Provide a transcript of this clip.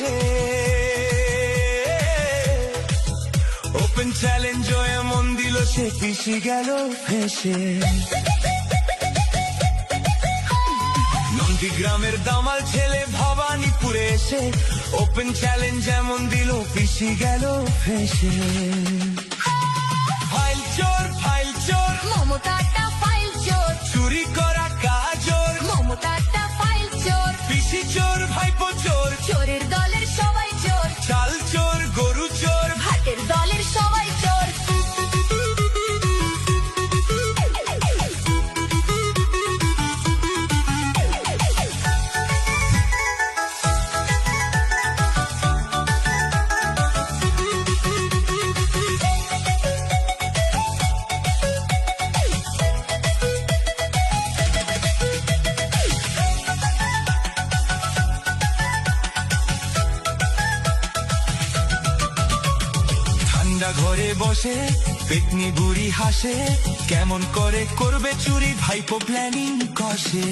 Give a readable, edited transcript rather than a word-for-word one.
বসে। Open challenge এমন দিল সে পিছি গেল ফেসে। নন্দীগ্রামের দামাল ছেলে ভবানীপুরে এসে ওপেন চ্যালেঞ্জ এমন দিল পিছি গেল ফেসে। ফাইল চোর মমতাটা ফাইল চোর, চুরি করা কাজর মমতাটা ফাইল চোর, পিসি চোর ভাইপো চোর, চোরের দলের সবাই চোর, চাল চোর গরু চোর, ভাটের দলের সবাই চোর। ঘরে বসে পেতনি বুড়ি হাসে, কেমন করে করবে চুরি ভাইপো প্ল্যানিং কষে।